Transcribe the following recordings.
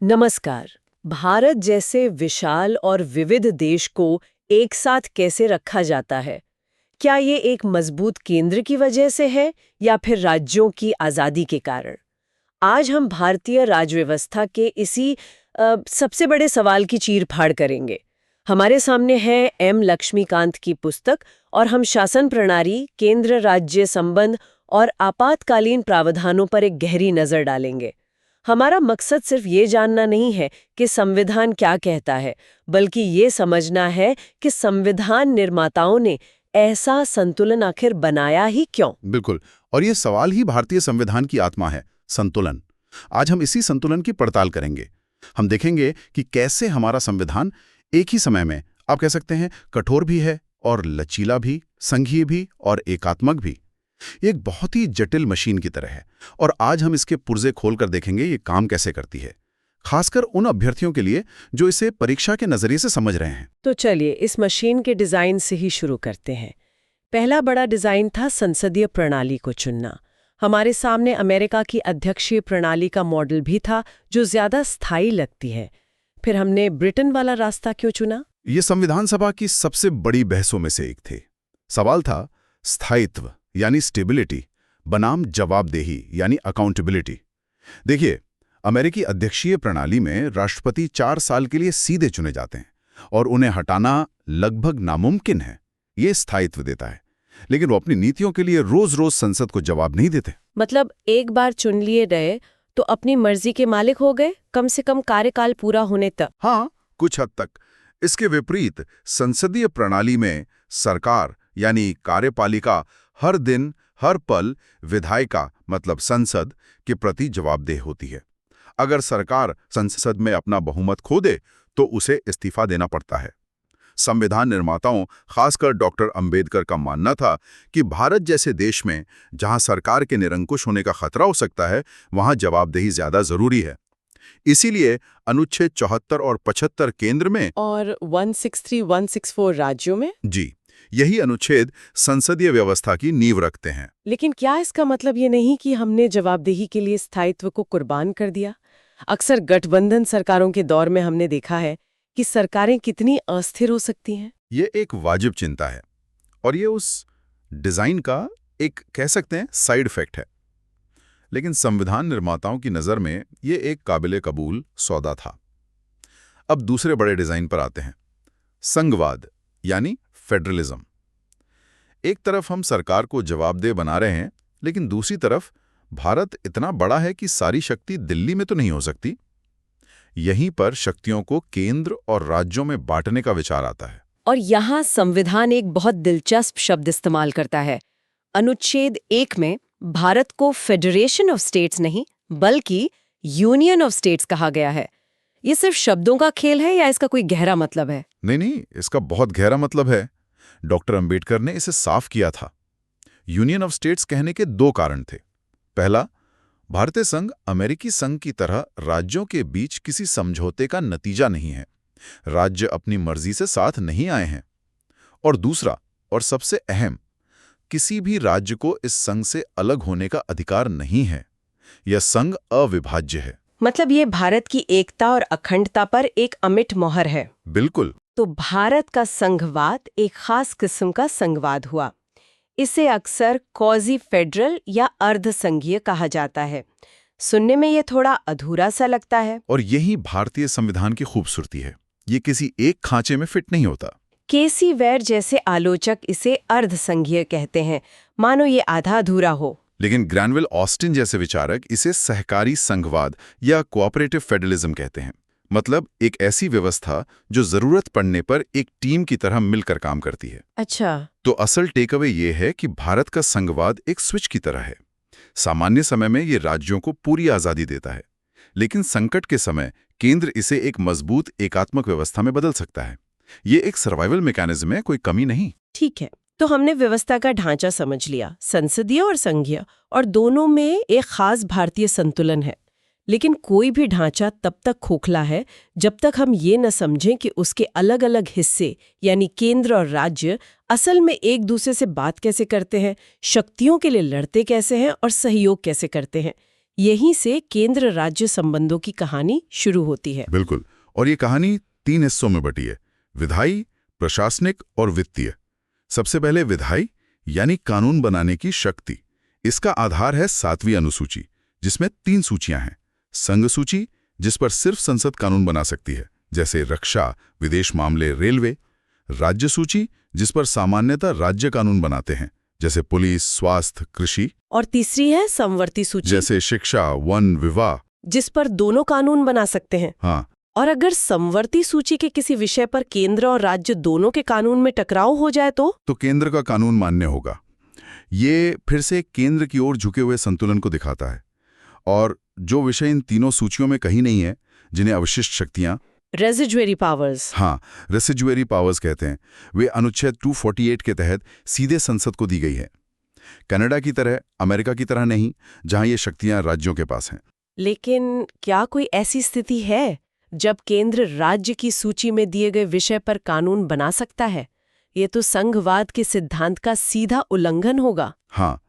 नमस्कार। भारत जैसे विशाल और विविध देश को एक साथ कैसे रखा जाता है? क्या ये एक मजबूत केंद्र की वजह से है या फिर राज्यों की आज़ादी के कारण? आज हम भारतीय राज्य के इसी सबसे बड़े सवाल की चीर-फाड़ करेंगे। हमारे सामने है एम लक्ष्मीकांत की पुस्तक और हम शासन प्रणाली, केंद्र राज्य संबंध और आपातकालीन प्रावधानों पर एक गहरी नज़र डालेंगे। हमारा मकसद सिर्फ ये जानना नहीं है कि संविधान क्या कहता है, बल्कि ये समझना है कि संविधान निर्माताओं ने ऐसा संतुलन आखिर बनाया ही क्यों? बिल्कुल। और ये सवाल ही भारतीय संविधान की आत्मा है, संतुलन। आज हम इसी संतुलन की पड़ताल करेंगे। हम देखेंगे कि कैसे हमारा संविधान एक ही समय में, आप कह सकते हैं, कठोर भी है और लचीला भी, संघीय भी और एकात्मक भी। ये एक बहुत ही जटिल मशीन की तरह है और आज हम इसके पुर्जे खोलकर देखेंगे ये काम कैसे करती है, खासकर उन अभ्यर्थियों के लिए जो इसे परीक्षा के नजरिए से समझ रहे हैं। तो चलिए इस मशीन के डिजाइन से ही शुरू करते हैं। पहला बड़ा डिजाइन था संसदीय प्रणाली को चुनना। हमारे सामने अमेरिका की अध्यक्षीय प्रणाली का मॉडल भी था जो ज्यादा स्थायी लगती है। फिर हमने ब्रिटेन वाला रास्ता क्यों चुना? ये संविधान सभा की सबसे बड़ी बहसों में से एक थे। सवाल था स्थायित्व यानी स्टेबिलिटी बनाम जवाबदेही यानी अकाउंटेबिलिटी। देखिए, अमेरिकी अध्यक्षीय प्रणाली में राष्ट्रपति 4 साल के लिए सीधे चुने जाते हैं और उन्हें हटाना लगभग नामुमकिन है। ये स्थायित्व देता है, लेकिन वो अपनी नीतियों के लिए रोज-रोज संसद को जवाब नहीं देते। मतलब एक बार चुन लिए गए तो अपनी मर्जी के मालिक हो गए, कम से कम कार्यकाल पूरा होने तक। हाँ, कुछ हद तक। इसके विपरीत संसदीय प्रणाली में सरकार यानी कार्यपालिका हर दिन हर पल विधायिका मतलब संसद के प्रति जवाबदेह होती है। अगर सरकार संसद में अपना बहुमत खो दे तो उसे इस्तीफा देना पड़ता है। संविधान निर्माताओं, खासकर डॉक्टर अंबेडकर का मानना था कि भारत जैसे देश में जहां सरकार के निरंकुश होने का खतरा हो सकता है, वहां जवाबदेही ज्यादा जरूरी है। इसीलिए अनुच्छेद 74 और 75 केंद्र में और 163, 164 राज्यों में। जी, यही अनुच्छेद संसदीय व्यवस्था की नींव रखते हैं। लेकिन क्या इसका मतलब ये नहीं कि हमने जवाबदेही के लिए स्थायित्व को कुर्बान कर दिया? अक्सर गठबंधन सरकारों के दौर में हमने देखा है कि सरकारें कितनी अस्थिर हो सकती हैं। ये एक वाजिब चिंता है और ये उस डिजाइन का एक, कह सकते हैं, साइड इफेक्ट है। लेकिन संविधान निर्माताओं की नज़र में ये एक काबिले कबूल सौदा था। अब दूसरे बड़े डिजाइन पर आते हैं, संघवाद यानी फेडरलिज्म। एक तरफ हम सरकार को जवाबदेह बना रहे हैं, लेकिन दूसरी तरफ भारत इतना बड़ा है कि सारी शक्ति दिल्ली में तो नहीं हो सकती। यहीं पर शक्तियों को केंद्र और राज्यों में बांटने का विचार आता है। और यहाँ संविधान एक बहुत दिलचस्प शब्द इस्तेमाल करता है। अनुच्छेद 1 में भारत को फेडरेशन ऑफ स्टेट्स नहीं बल्कि यूनियन ऑफ स्टेट्स कहा गया है। ये सिर्फ शब्दों का खेल है या इसका कोई गहरा मतलब है? नहीं, इसका बहुत गहरा मतलब है। डॉक्टर अंबेडकर ने इसे साफ किया था। यूनियन ऑफ स्टेट्स कहने के 2 कारण थे। पहला, भारतीय संघ अमेरिकी संघ की तरह राज्यों के बीच किसी समझौते का नतीजा नहीं है। राज्य अपनी मर्जी से साथ नहीं आए हैं। और दूसरा और सबसे अहम, किसी भी राज्य को इस संघ से अलग होने का अधिकार नहीं है। यह संघ अविभाज्य है। मतलब ये भारत की एकता और अखंडता पर एक अमिट मोहर है। बिल्कुल। तो भारत का संघवाद एक खास किस्म का संघवाद हुआ। इसे अक्सर क्वाज़ी फेडरल या अर्ध संघीय कहा जाता है। सुनने में ये थोड़ा अधूरा सा लगता है। और यही भारतीय संविधान की खूबसूरती है। ये किसी एक खांचे में फिट नहीं होता। केसी वेर जैसे आलोचक इसे अर्ध संघीय कहते हैं, मानो ये आधा अधूरा हो। लेकिन ग्रैनविल ऑस्टिन जैसे विचारक इसे सहकारी संघवाद या कोऑपरेटिव फेडरलिज्म कहते हैं। मतलब एक ऐसी व्यवस्था जो जरूरत पड़ने पर एक टीम की तरह मिलकर काम करती है। अच्छा। तो असल टेकअवे ये है कि भारत का संघवाद एक स्विच की तरह है। सामान्य समय में ये राज्यों को पूरी आजादी देता है, लेकिन संकट के समय केंद्र इसे एक मजबूत एकात्मक व्यवस्था में बदल सकता है। ये एक सर्वाइवल मैकेनिज्म है, कोई कमी नहीं। ठीक है, तो हमने व्यवस्था का ढांचा समझ लिया, संसदीय और संघीय, और दोनों में एक खास भारतीय संतुलन है। लेकिन कोई भी ढांचा तब तक खोखला है जब तक हम ये न समझें कि उसके अलग अलग हिस्से यानी केंद्र और राज्य असल में एक दूसरे से बात कैसे करते हैं, शक्तियों के लिए लड़ते कैसे हैं और सहयोग कैसे करते हैं। यहीं से केंद्र राज्य संबंधों की कहानी शुरू होती है। बिल्कुल। और ये कहानी 3 हिस्सों में बटी है, विधायी, प्रशासनिक और वित्तीय। सबसे पहले विधायी यानी कानून बनाने की शक्ति। इसका आधार है 7वीं अनुसूची, जिसमें 3 सूचियां हैं। संघ सूची, जिस पर सिर्फ संसद कानून बना सकती है, जैसे रक्षा, विदेश मामले, रेलवे। राज्य सूची, जिस पर सामान्यतः राज्य कानून बनाते हैं, जैसे पुलिस, स्वास्थ्य, कृषि। और तीसरी है समवर्ती सूची, जैसे शिक्षा, वन, विवाह, जिस पर दोनों कानून बना सकते हैं। हाँ। और अगर समवर्ती सूची के किसी विषय पर केंद्र और राज्य दोनों के कानून में टकराव हो जाए तो केंद्र का कानून मान्य होगा। ये फिर से केंद्र की ओर झुके हुए संतुलन को दिखाता है। और जो विषय इन तीनों सूचियों में कहीं नहीं है, जिन्हें अवशिष्ट शक्तियां, रेसिडुअरी पावर्स, हाँ, रेसिडुअरी पावर्स कहते हैं, वे अनुच्छेद 248 के तहत सीधे संसद को दी गई है। कनाडा की तरह, अमेरिका की तरह नहीं, जहां ये शक्तियां राज्यों के पास हैं। लेकिन क्या कोई ऐसी स्थिति है जब केंद्र राज्य की सूची में दिए गए विषय पर कानून बना सकता है? ये तो संघवाद के सिद्धांत का सीधा उल्लंघन होगा। हाँ,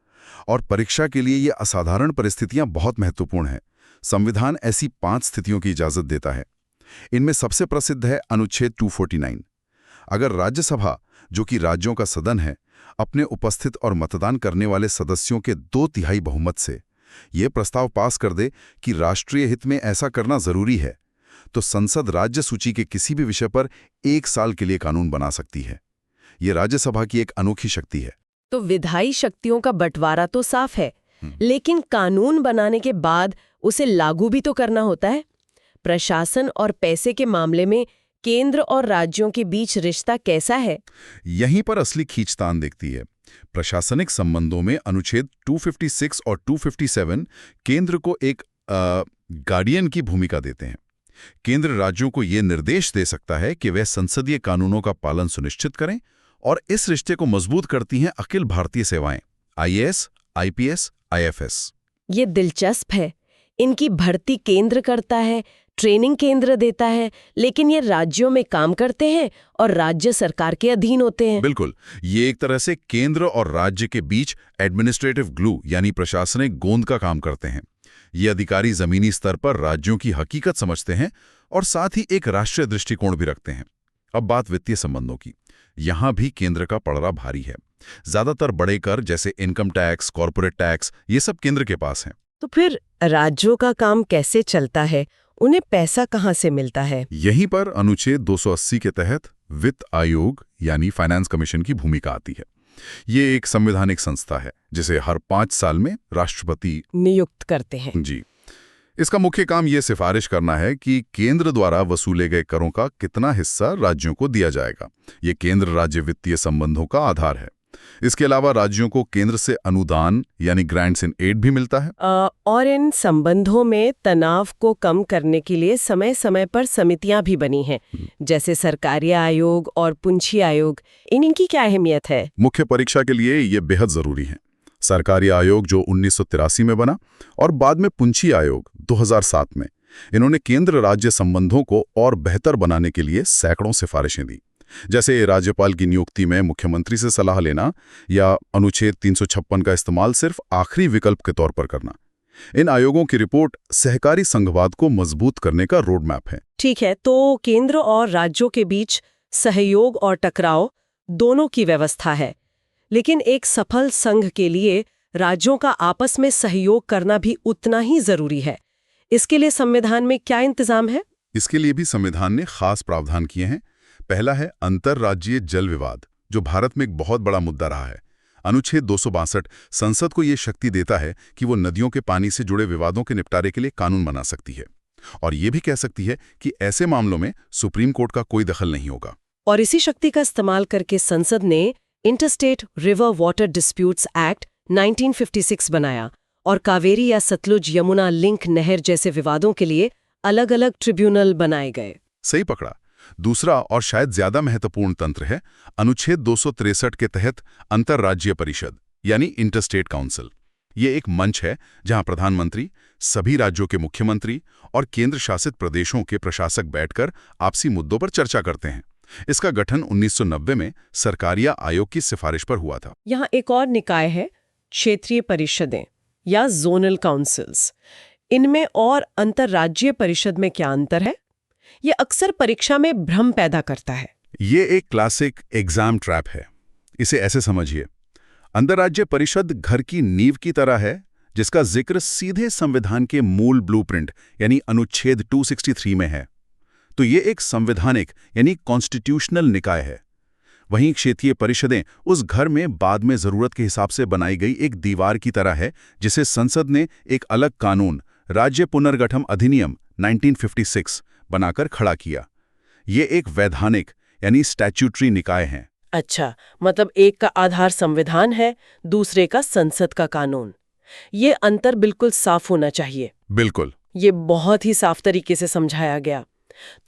और परीक्षा के लिए ये असाधारण परिस्थितियां बहुत महत्वपूर्ण हैं। संविधान ऐसी 5 स्थितियों की इजाजत देता है। इनमें सबसे प्रसिद्ध है अनुच्छेद 249। अगर राज्यसभा, जो कि राज्यों का सदन है, अपने उपस्थित और मतदान करने वाले सदस्यों के 2/3 बहुमत से ये प्रस्ताव पास कर दे कि राष्ट्रीय हित में ऐसा करना जरूरी है, तो संसद राज्य सूची के किसी भी विषय पर 1 साल के लिए कानून बना सकती है। ये राज्यसभा की एक अनोखी शक्ति है। तो विधायी शक्तियों का बंटवारा तो साफ है, लेकिन कानून बनाने के बाद उसे लागू भी तो करना होता है। प्रशासन और पैसे के मामले में केंद्र और राज्यों के बीच रिश्ता कैसा है? यहीं पर असली खींचतान दिखती है। प्रशासनिक संबंधों में अनुच्छेद 256 और 257 केंद्र को एक गार्डियन की भूमिका देते हैं। केंद्र राज्यों को यह निर्देश दे सकता है कि वे संसदीय कानूनों का पालन सुनिश्चित करें, और इस रिश्ते को मजबूत करती हैं अखिल भारतीय सेवाएं, आईएएस, आईपीएस, आईएफएस। ये दिलचस्प है। इनकी भर्ती केंद्र करता है, ट्रेनिंग केंद्र देता है, लेकिन ये राज्यों में काम करते हैं और राज्य सरकार के अधीन होते हैं। बिल्कुल, ये एक तरह से केंद्र और राज्य के बीच एडमिनिस्ट्रेटिव ग्लू यानी प्रशासनिक गोंद का काम करते हैं। ये अधिकारी जमीनी स्तर पर राज्यों की हकीकत समझते हैं और साथ ही एक राष्ट्रीय दृष्टिकोण भी रखते हैं। अब बात वित्तीय संबंधों की। यहां भी केंद्र का पलड़ा भारी है। ज्यादातर बड़े कर जैसे इनकम टैक्स, कॉर्पोरेट टैक्स, ये सब केंद्र के पास हैं। तो फिर राज्यों का काम कैसे चलता है? उन्हें पैसा कहाँ से मिलता है? यहीं पर अनुच्छेद 280 के तहत वित्त आयोग यानी फाइनेंस कमीशन की भूमिका आती है। ये एक संवैधानिक संस्था है जिसे हर 5 साल में राष्ट्रपति नियुक्त करते हैं। जी। इसका मुख्य काम ये सिफारिश करना है कि केंद्र द्वारा वसूले गए करों का कितना हिस्सा राज्यों को दिया जाएगा। ये केंद्र राज्य वित्तीय संबंधों का आधार है। इसके अलावा राज्यों को केंद्र से अनुदान यानी ग्रांट्स इन एड भी मिलता है। और इन संबंधों में तनाव को कम करने के लिए समय समय पर समितियां भी बनी हैं, जैसे सरकारी आयोग और पुंछी आयोग। इनकी क्या अहमियत है? मुख्य परीक्षा के लिए ये बेहद जरूरी है। सरकारी आयोग जो 1983 में बना और बाद में पुंछी आयोग 2007 में, इन्होंने केंद्र राज्य संबंधों को और बेहतर बनाने के लिए सैकड़ों सिफारिशें दी, जैसे राज्यपाल की नियुक्ति में मुख्यमंत्री से सलाह लेना या अनुच्छेद 356 का इस्तेमाल सिर्फ आखिरी विकल्प के तौर पर करना। इन आयोगों की रिपोर्ट सहकारी संघवाद को मजबूत करने का रोड मैप है। ठीक है, तो केंद्र और राज्यों के बीच सहयोग और टकराव दोनों की व्यवस्था है, लेकिन एक सफल संघ के लिए राज्यों का आपस में सहयोग करना भी उतना ही जरूरी है। इसके लिए संविधान में क्या इंतजाम है? इसके लिए भी संविधान ने खास प्रावधान किए हैं। पहला है अंतर्राज्यीय जल विवाद, जो भारत में एक बहुत बड़ा मुद्दा रहा है। अनुच्छेद 262 संसद को ये शक्ति देता है कि वो नदियों के पानी से जुड़े विवादों के निपटारे के लिए कानून बना सकती है, और ये भी कह सकती है कि ऐसे मामलों में सुप्रीम कोर्ट का कोई दखल नहीं होगा। और इसी शक्ति का इस्तेमाल करके संसद ने interstate river water disputes act 1956 बनाया और कावेरी या सतलुज यमुना लिंक नहर जैसे विवादों के लिए अलग अलग ट्रिब्यूनल बनाए गए। सही पकड़ा। दूसरा और शायद ज्यादा महत्वपूर्ण तंत्र है अनुच्छेद 263 के तहत अंतर्राज्यीय परिषद यानी इंटरस्टेट काउंसिल। ये एक मंच है जहां प्रधानमंत्री, सभी राज्यों के मुख्यमंत्री और केंद्र शासित प्रदेशों के प्रशासक बैठकर आपसी मुद्दों पर चर्चा करते हैं। इसका गठन 1990 में सरकारिया आयोग की सिफारिश पर हुआ था। यहाँ एक और निकाय है, क्षेत्रीय परिषदें या जोनल काउंसिल्स। इनमें और अंतर्राज्यीय परिषद में क्या अंतर है? ये अक्सर परीक्षा में भ्रम पैदा करता है। ये एक क्लासिक एग्जाम ट्रैप है। इसे ऐसे समझिए, अंतर्राज्य परिषद घर की नींव की तरह है, जिसका जिक्र सीधे संविधान के मूल ब्लूप्रिंट यानी अनुच्छेद 263 में है। तो ये एक संवैधानिक यानी कॉन्स्टिट्यूशनल निकाय है। वहीं क्षेत्रीय परिषदें उस घर में बाद में जरूरत के हिसाब से बनाई गई एक दीवार की तरह है, जिसे संसद ने एक अलग कानून, राज्य पुनर्गठन अधिनियम 1956 बनाकर खड़ा किया। ये एक वैधानिक यानी स्टैट्यूटरी निकाय है। अच्छा, मतलब एक का आधार संविधान है, दूसरे का संसद का कानून। ये अंतर बिल्कुल साफ होना चाहिए। बिल्कुल। ये बहुत ही साफ तरीके से समझाया गया।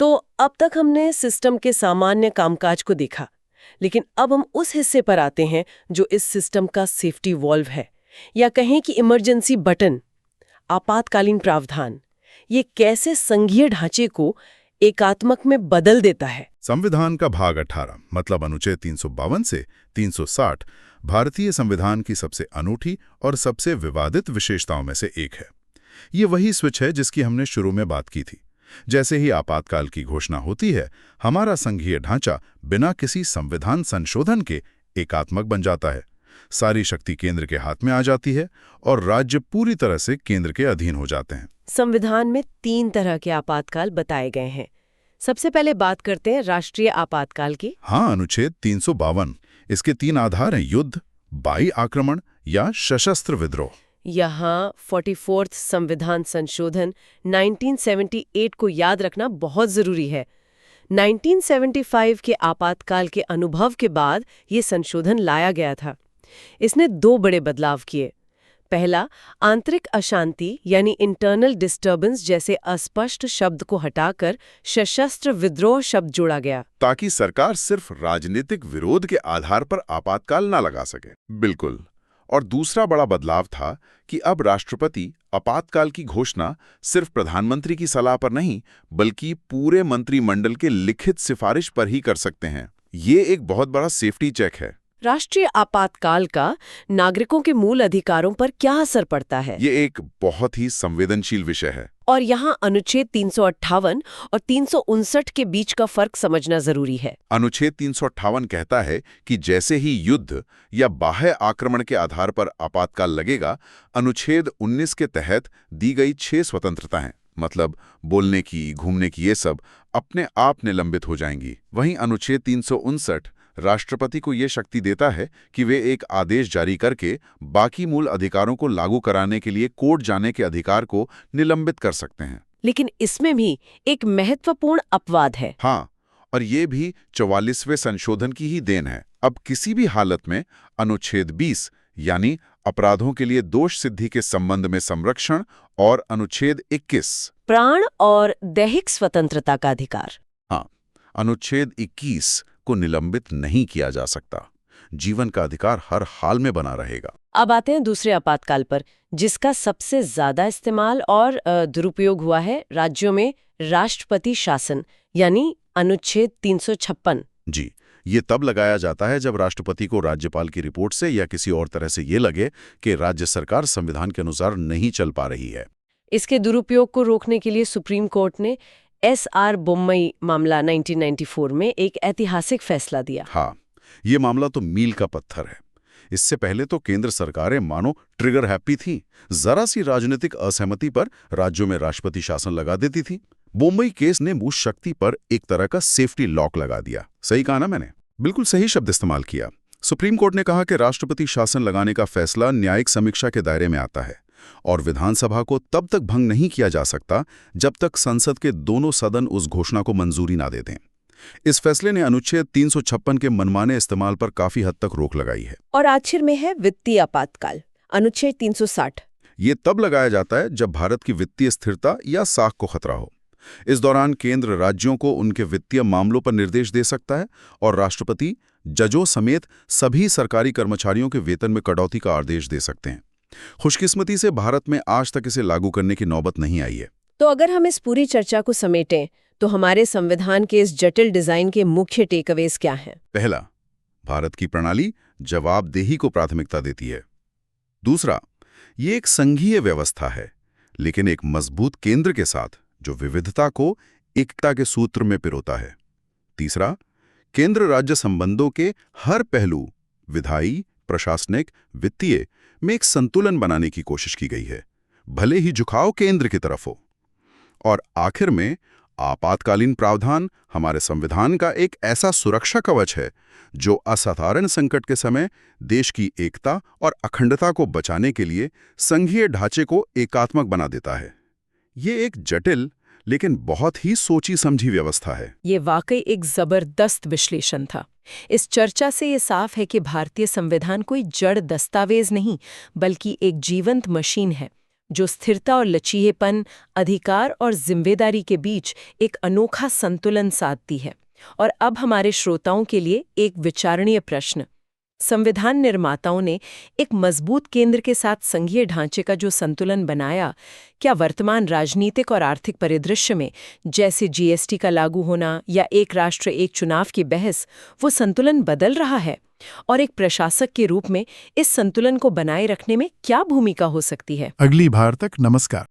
तो अब तक हमने सिस्टम के सामान्य कामकाज को देखा, लेकिन अब हम उस हिस्से पर आते हैं जो इस सिस्टम का सेफ्टी वॉल्व है, या कहें कि इमरजेंसी बटन, आपातकालीन प्रावधान। ये कैसे संघीय ढांचे को एकात्मक में बदल देता है। संविधान का भाग 18 मतलब अनुच्छेद 352 से 360 भारतीय संविधान की सबसे अनूठी और सबसे विवादित विशेषताओं में से एक है। ये वही स्विच है जिसकी हमने शुरू में बात की थी। जैसे ही आपातकाल की घोषणा होती है, हमारा संघीय ढांचा बिना किसी संविधान संशोधन के एकात्मक बन जाता है। सारी शक्ति केंद्र के हाथ में आ जाती है और राज्य पूरी तरह से केंद्र के अधीन हो जाते हैं। संविधान में 3 तरह के आपातकाल बताए गए हैं। सबसे पहले बात करते हैं राष्ट्रीय आपातकाल की। हाँ, अनुच्छेद 352। इसके 3 आधार हैं: युद्ध, बाह्य आक्रमण या सशस्त्र विद्रोह। यहाँ 44th संविधान संशोधन 1978 को याद रखना बहुत जरूरी है। 1975 के आपातकाल के अनुभव के बाद ये संशोधन लाया गया था। इसने 2 बड़े बदलाव किए। पहला, आंतरिक अशांति यानी इंटरनल डिस्टर्बेंस जैसे अस्पष्ट शब्द को हटाकर सशस्त्र विद्रोह शब्द जोड़ा गया, ताकि सरकार सिर्फ राजनीतिक विरोध के आधार पर आपातकाल ना लगा सके। बिल्कुल। और दूसरा बड़ा बदलाव था कि अब राष्ट्रपति आपातकाल की घोषणा सिर्फ प्रधानमंत्री की सलाह पर नहीं, बल्कि पूरे मंत्रिमंडल के लिखित सिफारिश पर ही कर सकते हैं। ये एक बहुत बड़ा सेफ्टी चेक है। राष्ट्रीय आपातकाल का नागरिकों के मूल अधिकारों पर क्या असर पड़ता है? ये एक बहुत ही संवेदनशील विषय है। और यहाँ अनुच्छेद 358 और 359 के बीच का फर्क समझना जरूरी है। अनुच्छेद 358 कहता है कि जैसे ही युद्ध या बाह्य आक्रमण के आधार पर आपातकाल लगेगा, अनुच्छेद 19 के तहत दी गई 6 स्वतंत्रताएं, मतलब बोलने की, घूमने की, ये सब अपने आप निलंबित हो जाएंगी। वहीं अनुच्छेद 359 राष्ट्रपति को ये शक्ति देता है कि वे एक आदेश जारी करके बाकी मूल अधिकारों को लागू कराने के लिए कोर्ट जाने के अधिकार को निलंबित कर सकते हैं। लेकिन इसमें भी एक महत्वपूर्ण अपवाद है। हाँ, और ये भी 44वें संशोधन की ही देन है। अब किसी भी हालत में अनुच्छेद 20 यानी अपराधों के लिए दोष सिद्धि के संबंध में संरक्षण और अनुच्छेद 21 प्राण और दैहिक स्वतंत्रता का अधिकार, हाँ, अनुच्छेद 21 को निलंबित नहीं किया जा सकता। जीवन का अधिकार हर हाल में बना रहेगा। अब आते हैं दूसरे आपातकाल पर, जिसका सबसे ज्यादा इस्तेमाल और दुरुपयोग हुआ है राज्यों में, राष्ट्रपति शासन यानी अनुच्छेद 356। जी, ये तब लगाया जाता है जब राष्ट्रपति को राज्यपाल की रिपोर्ट से या किसी और तरह से ये लगे कि राज्य सरकार संविधान के अनुसार नहीं चल पा रही है। इसके दुरुपयोग को रोकने के लिए सुप्रीम कोर्ट ने एस.आर. बोम्मई मामला 1994 में एक ऐतिहासिक फैसला दिया। हाँ, ये मामला तो मील का पत्थर है। इससे पहले तो केंद्र सरकारें मानो ट्रिगर हैप्पी थीं। जरा सी राजनीतिक असहमति पर राज्यों में राष्ट्रपति शासन लगा देती थी। बोम्बई केस ने उस शक्ति पर एक तरह का सेफ्टी लॉक लगा दिया। सही कहा ना मैंने? बिल्कुल सही शब्द इस्तेमाल किया। सुप्रीम कोर्ट ने कहा कि राष्ट्रपति शासन लगाने का फैसला न्यायिक समीक्षा के दायरे में आता है और विधानसभा को तब तक भंग नहीं किया जा सकता जब तक संसद के दोनों सदन उस घोषणा को मंजूरी ना दे दें। इस फैसले ने अनुच्छेद 356 के मनमाने इस्तेमाल पर काफी हद तक रोक लगाई है। और आखिर में है वित्तीय आपातकाल, अनुच्छेद 360। ये तब लगाया जाता है जब भारत की वित्तीय स्थिरता या साख को खतरा हो। इस दौरान केंद्र राज्यों को उनके वित्तीय मामलों पर निर्देश दे सकता है और राष्ट्रपति जजों समेत सभी सरकारी कर्मचारियों के वेतन में कटौती का आदेश दे सकते हैं। खुशकिस्मती से भारत में आज तक इसे लागू करने की नौबत नहीं आई है। तो अगर हम इस पूरी चर्चा को समेटें तो हमारे संविधान के इस जटिल डिजाइन के मुख्य टेकअवेज क्या हैं? पहला, भारत की प्रणाली जवाबदेही को प्राथमिकता देती है। दूसरा, ये एक संघीय व्यवस्था है, लेकिन एक मजबूत केंद्र के साथ जो विविधता को एकता के सूत्र में पिरोता है। तीसरा, केंद्र राज्य संबंधों के हर पहलू, विधायी, प्रशासनिक, वित्तीय में एक संतुलन बनाने की कोशिश की गई है, भले ही झुकाव केंद्र की तरफ हो। और आखिर में आपातकालीन प्रावधान हमारे संविधान का एक ऐसा सुरक्षा कवच है जो असाधारण संकट के समय देश की एकता और अखंडता को बचाने के लिए संघीय ढांचे को एकात्मक बना देता है। ये एक जटिल लेकिन बहुत ही सोची समझी व्यवस्था है। ये वाकई एक जबरदस्त विश्लेषण था। इस चर्चा से ये साफ है कि भारतीय संविधान कोई जड़ दस्तावेज नहीं, बल्कि एक जीवंत मशीन है जो स्थिरता और लचीलेपन, अधिकार और जिम्मेदारी के बीच एक अनोखा संतुलन साधती है। और अब हमारे श्रोताओं के लिए एक विचारणीय प्रश्न। संविधान निर्माताओं ने एक मजबूत केंद्र के साथ संघीय ढांचे का जो संतुलन बनाया, क्या वर्तमान राजनीतिक और आर्थिक परिदृश्य में, जैसे जीएसटी का लागू होना या एक राष्ट्र एक चुनाव की बहस, वो संतुलन बदल रहा है? और एक प्रशासक के रूप में इस संतुलन को बनाए रखने में क्या भूमिका हो सकती है? अगली बार तक नमस्कार।